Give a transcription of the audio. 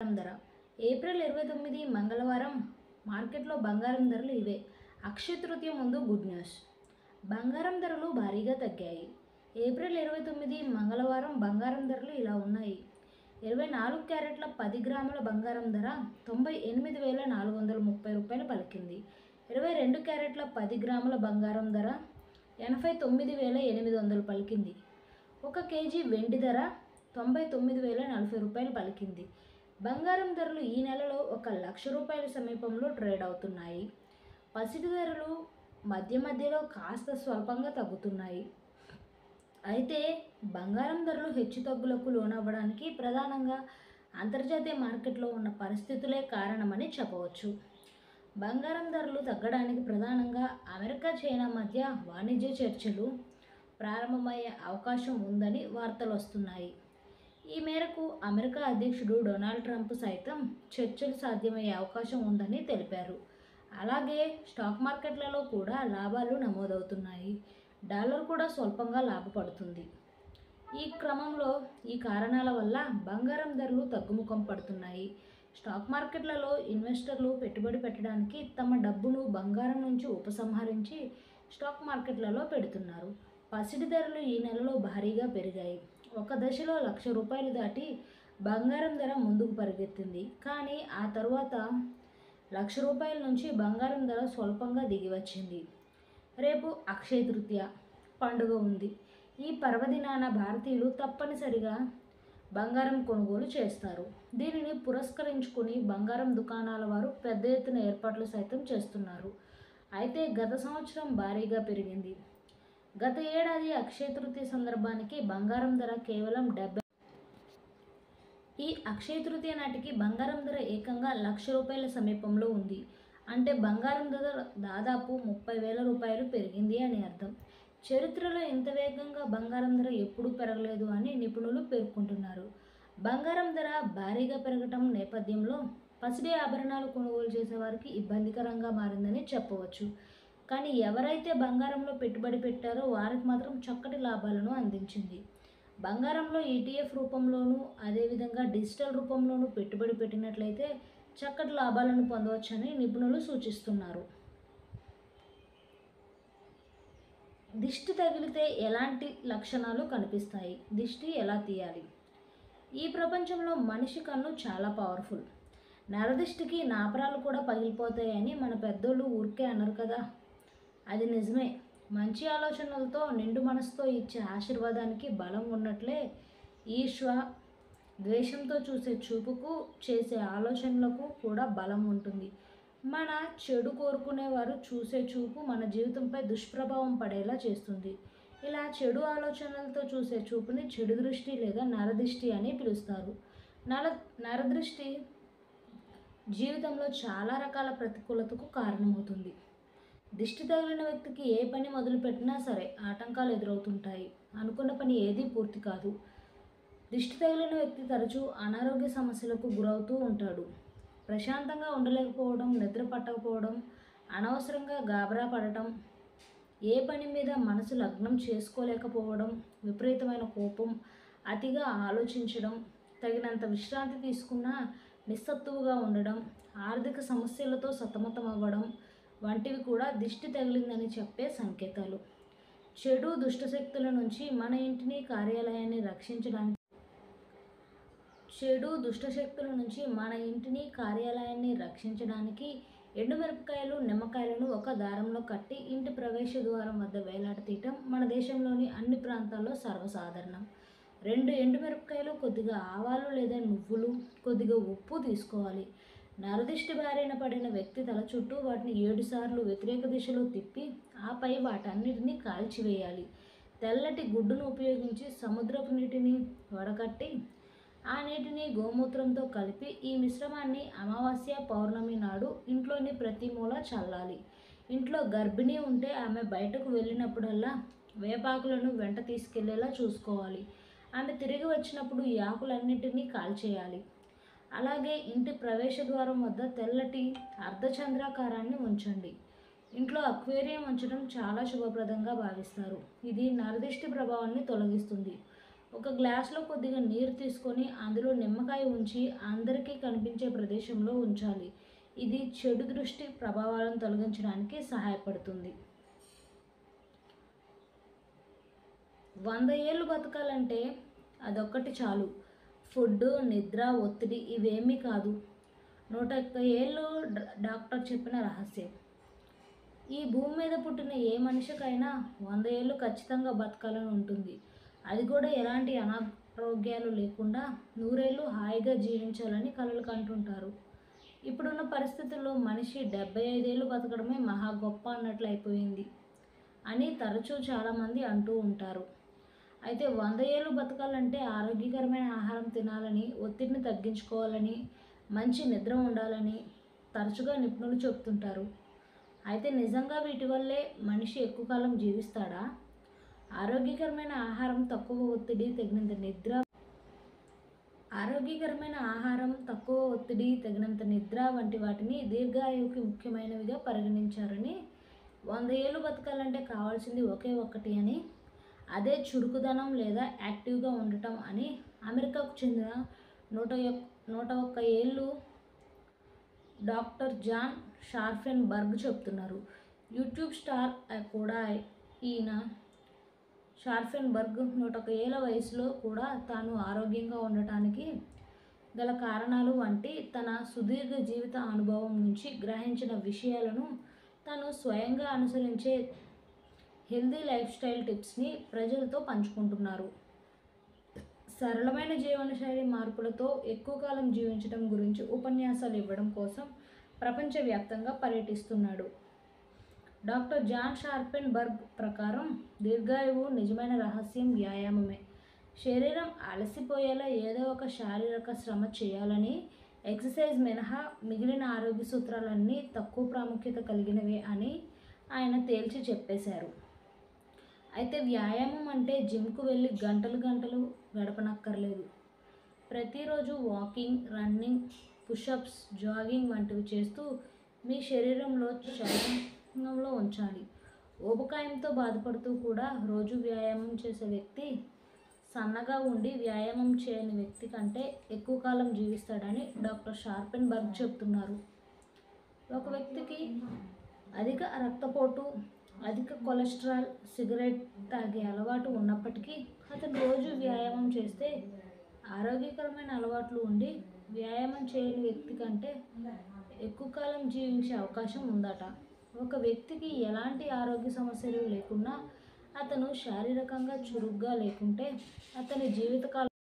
బంగారం ధర ఏప్రిల్ 29 మంగళవారం మార్కెట్లో బంగారం ధరలు ఇవే. అక్షయ తృతీయ ముందు గుడ్ న్యూస్. బంగారం ధరలు భారీగా తగ్గాయి. ఏప్రిల్ 29 మంగళవారం బంగారం ధరలు ఇలా ఉన్నాయి. 24 క్యారెట్ల 10 గ్రాముల బంగారం ధర 98,430 రూపాయలు పలికింది. 22 క్యారెట్ల 10 గ్రాముల బంగారం ధర 89,800 పలికింది. 1 కేజీ వెండి ధర 99,040 రూపాయలు పలికింది. బంగారం ధరలు ఈ నెలలో 1,00,000 రూపాయల సమీపంలో ట్రేడ్ అవుతున్నాయి. పసిడి ధరలు మధ్యలో కాస్త స్వల్పంగా తగ్గుతున్నాయి. అయితే బంగారం ధరలు హెచ్చుతగ్గులకు లోనవ్వడానికి ప్రధానంగా అంతర్జాతీయ మార్కెట్లో ఉన్న పరిస్థితులే కారణమని చెప్పవచ్చు. బంగారం ధరలు తగ్గడానికి ప్రధానంగా అమెరికా, చైనా మధ్య వాణిజ్య చర్చలు ప్రారంభమయ్యే అవకాశం ఉందని వార్తలు వస్తున్నాయి. ఈ మేరకు అమెరికా అధ్యక్షుడు డొనాల్డ్ ట్రంప్ సైతం చర్చలు సాధ్యమయ్యే అవకాశం ఉందని తెలిపారు. అలాగే స్టాక్ మార్కెట్లలో కూడా లాభాలు నమోదవుతున్నాయి. డాలర్ కూడా స్వల్పంగా లాభపడుతుంది. ఈ క్రమంలో ఈ కారణాల వల్ల బంగారం ధరలు తగ్గుముఖం పడుతున్నాయి. స్టాక్ మార్కెట్లలో ఇన్వెస్టర్లు పెట్టుబడి పెట్టడానికి తమ డబ్బును బంగారం నుంచి ఉపసంహరించి స్టాక్ మార్కెట్లలో పెడుతున్నారు. పసిడి ధరలు ఈ నెలలో భారీగా పెరిగాయి. ఒక దశలో 1,00,000 రూపాయలు దాటి బంగారం ధర ముందుకు పరిగెత్తింది. కానీ ఆ తర్వాత 1,00,000 రూపాయల నుంచి బంగారం ధర స్వల్పంగా దిగివచ్చింది. రేపు అక్షయ తృతీయ పండుగ ఉంది. ఈ పర్వదినాన భారతీయులు తప్పనిసరిగా బంగారం కొనుగోలు చేస్తారు. దీనిని పురస్కరించుకుని బంగారం దుకాణాల వారు పెద్ద ఎత్తున ఏర్పాట్లు సైతం చేస్తున్నారు. అయితే గత సంవత్సరం భారీగా పెరిగింది. గత ఏడాది అక్షయ తృతీయ సందర్భానికి బంగారం ధర కేవలం 70. ఈ అక్షయ తృతీయ నాటికి బంగారం ధర ఏకంగా 1,00,000 రూపాయల సమీపంలో ఉంది. అంటే బంగారం ధర దాదాపు 30,000 రూపాయలు పెరిగింది అని అర్థం. చరిత్రలో ఇంత వేగంగా బంగారం ధర ఎప్పుడూ పెరగలేదు అని నిపుణులు పేర్కొంటున్నారు. బంగారం ధర భారీగా పెరగటం నేపథ్యంలో పసిడి ఆభరణాలు కొనుగోలు చేసేవారికి ఇబ్బందికరంగా మారిందని చెప్పవచ్చు. కానీ ఎవరైతే బంగారంలో పెట్టుబడి పెట్టారో వారికి మాత్రం చక్కటి లాభాలను అందించింది. బంగారంలో ETF రూపంలోనూ అదేవిధంగా డిజిటల్ రూపంలోనూ పెట్టుబడి పెట్టినట్లయితే చక్కటి లాభాలను పొందవచ్చని నిపుణులు సూచిస్తున్నారు. దిష్టి తగిలితే ఎలాంటి లక్షణాలు కనిపిస్తాయి? దిష్టి ఎలా తీయాలి? ఈ ప్రపంచంలో మనిషి కన్ను చాలా పవర్ఫుల్. నరదిష్టికి నాపరాలు కూడా పగిలిపోతాయని మన పెద్దోళ్ళు ఊరికే అన్నారు కదా. అది నిజమే. మంచి ఆలోచనలతో నిండు మనసుతో ఇచ్చే ఆశీర్వాదానికి బలం ఉన్నట్లే ఈర్ష్య, ద్వేషంతో చూసే చూపుకు, చేసే ఆలోచనలకు కూడా బలం ఉంటుంది. మన చెడు కోరుకునేవారు చూసే చూపు మన జీవితంపై దుష్ప్రభావం పడేలా చేస్తుంది. ఇలా చెడు ఆలోచనలతో చూసే చూపుని చెడు దృష్టి లేదా నరదృష్టి అని పిలుస్తారు. నరదృష్టి జీవితంలో చాలా రకాల ప్రతికూలతకు కారణమవుతుంది. దిష్టి తగిలిన వ్యక్తికి ఏ పని మొదలుపెట్టినా సరే ఆటంకాలు ఎదురవుతుంటాయి. అనుకున్న పని ఏదీ పూర్తి కాదు. దిష్టి తగిలిన వ్యక్తి తరచూ అనారోగ్య సమస్యలకు గురవుతూ ఉంటాడు. ప్రశాంతంగా ఉండలేకపోవడం, నిద్ర పట్టకపోవడం, అనవసరంగా గాబరా పడటం, ఏ పని మీద మనసు లగ్నం చేసుకోలేకపోవడం, విపరీతమైన కోపం, అతిగా ఆలోచించడం, తగినంత విశ్రాంతి తీసుకున్నా నిస్సత్తువుగా ఉండడం, ఆర్థిక సమస్యలతో సతమతం అవ్వడం వంటివి కూడా దిష్టి తగిలిందని చెప్పే సంకేతాలు. చెడు దుష్టశక్తుల నుంచి మన ఇంటిని, కార్యాలయాన్ని రక్షించడానికి ఎండుమిరపకాయలు, నిమ్మకాయలను ఒక దారంలో కట్టి ఇంటి ప్రవేశ ద్వారం వద్ద వేలాడతీయటం మన దేశంలోని అన్ని ప్రాంతాల్లో సర్వసాధారణం. 2 ఎండుమిరపకాయలు, కొద్దిగా ఆవాలు లేదా నువ్వులు, కొద్దిగా ఉప్పు తీసుకోవాలి. నరదిష్టి బారిన పడిన వ్యక్తి తల చుట్టూ వాటిని 7 సార్లు వ్యతిరేక దిశలో తిప్పి ఆపై వాటన్నిటిని కాల్చివేయాలి. తెల్లటి గుడ్డును ఉపయోగించి సముద్రపు నీటిని వడకట్టి ఆ నీటిని గోమూత్రంతో కలిపి ఈ మిశ్రమాన్ని అమావాస్య, పౌర్ణమి నాడు ఇంట్లోని ప్రతి మూల చల్లాలి. ఇంట్లో గర్భిణి ఉంటే ఆమె బయటకు వెళ్ళినప్పుడల్లా వేపాకులను వెంట తీసుకెళ్లేలా చూసుకోవాలి. ఆమె తిరిగి వచ్చినప్పుడు ఈ ఆకులన్నింటినీ కాల్చేయాలి. అలాగే ఇంటి ప్రవేశ ద్వారం వద్ద తెల్లటి అర్ధచంద్రాకారాన్ని ఉంచండి. ఇంట్లో అక్వేరియం ఉంచడం చాలా శుభప్రదంగా భావిస్తారు. ఇది నరదిష్టి ప్రభావాన్ని తొలగిస్తుంది. ఒక గ్లాసులో కొద్దిగా నీరు తీసుకొని అందులో నిమ్మకాయ ఉంచి అందరికీ కనిపించే ప్రదేశంలో ఉంచాలి. ఇది చెడు దృష్టి ప్రభావాలను తొలగించడానికి సహాయపడుతుంది. 100 ఏళ్ళు బతకాలంటే అదొక్కటి చాలు. ఫుడ్, నిద్ర, ఒత్తిడి ఇవేమీ కాదు. 101 ఏళ్ళు డాక్టర్ చెప్పిన రహస్యం. ఈ భూమి మీద పుట్టిన ఏ మనిషికైనా 100 ఏళ్ళు ఖచ్చితంగా బతకాలని ఉంటుంది. అది కూడా ఎలాంటి అనారోగ్యాలు లేకుండా 100 ఏళ్ళు హాయిగా జీవించాలని కలలు కంటుంటారు. ఇప్పుడున్న పరిస్థితుల్లో మనిషి 75 ఏళ్ళు బతకడమే మహా గొప్ప అన్నట్లు అయిపోయింది అని తరచూ చాలామంది అంటూ ఉంటారు. అయితే 100 ఏళ్ళు బతకాలంటే ఆరోగ్యకరమైన ఆహారం తినాలని, ఒత్తిడిని తగ్గించుకోవాలని, మంచి నిద్ర ఉండాలని తరచుగా నిపుణులు చెబుతుంటారు. అయితే నిజంగా వీటి వల్లే మనిషి ఎక్కువ కాలం జీవిస్తాడా? ఆరోగ్యకరమైన ఆహారం, తక్కువ ఒత్తిడి, తగినంత నిద్ర వంటి వాటిని దీర్ఘాయువుకి ముఖ్యమైనవిగా పరిగణించారని, 100 ఏళ్ళు బతకాలంటే కావాల్సింది ఒకే ఒక్కటి అని, అదే చురుకుదనం లేదా యాక్టివ్గా ఉండటం అని అమెరికాకు చెందిన 101 ఏళ్ళు డాక్టర్ జాన్ షార్ఫెన్బర్గ్ చెప్తున్నారు. యూట్యూబ్ స్టార్ కూడా ఈయన షార్ఫెన్బర్గ్ 101 ఏళ్ల వయసులో కూడా తాను ఆరోగ్యంగా ఉండటానికి గల కారణాలు వంటి తన సుదీర్ఘ జీవిత అనుభవం నుంచి గ్రహించిన విషయాలను తాను స్వయంగా అనుసరించే హెల్దీ లైఫ్ స్టైల్ టిప్స్ని ప్రజలతో పంచుకుంటున్నారు. సరళమైన జీవనశైలి మార్పులతో ఎక్కువ కాలం జీవించడం గురించి ఉపన్యాసాలు ఇవ్వడం కోసం ప్రపంచవ్యాప్తంగా పర్యటిస్తున్నాడు. డాక్టర్ జాన్ షార్ఫెన్బర్గ్ ప్రకారం దీర్ఘాయువు నిజమైన రహస్యం వ్యాయామమే. శరీరం అలసిపోయేలా ఏదో ఒక శారీరక శ్రమ చేయాలని, ఎక్సర్సైజ్ మినహా మిగిలిన ఆరోగ్య సూత్రాలన్నీ తక్కువ ప్రాముఖ్యత కలిగినవే అని ఆయన తేల్చి చెప్పేశారు. అయితే వ్యాయామం అంటే జిమ్కు వెళ్ళి గంటలు గడపనక్కర్లేదు. ప్రతిరోజు వాకింగ్, రన్నింగ్, పుషప్స్, జాగింగ్ వంటివి చేస్తూ మీ శరీరంలో చలనంలో ఉంచాలి. ఊబకాయంతో బాధపడుతూ కూడా రోజు వ్యాయామం చేసే వ్యక్తి సన్నగా ఉండి వ్యాయామం చేయని వ్యక్తి కంటే ఎక్కువ కాలం జీవిస్తాడని డాక్టర్ షార్ఫెన్బర్గ్ చెప్తున్నారు. ఒక వ్యక్తికి అధిక రక్తపోటు, అధిక కొలెస్ట్రాల్, సిగరెట్ తాగే అలవాటు ఉన్నప్పటికీ అతను రోజు వ్యాయామం చేస్తే ఆరోగ్యకరమైన అలవాట్లు ఉండి వ్యాయామం చేయని వ్యక్తి కంటే ఎక్కువ కాలం జీవించే అవకాశం ఉందట. ఒక వ్యక్తికి ఎలాంటి ఆరోగ్య సమస్యలు లేకున్నా అతను శారీరకంగా చురుగ్గా లేకుంటే అతని జీవితకాలం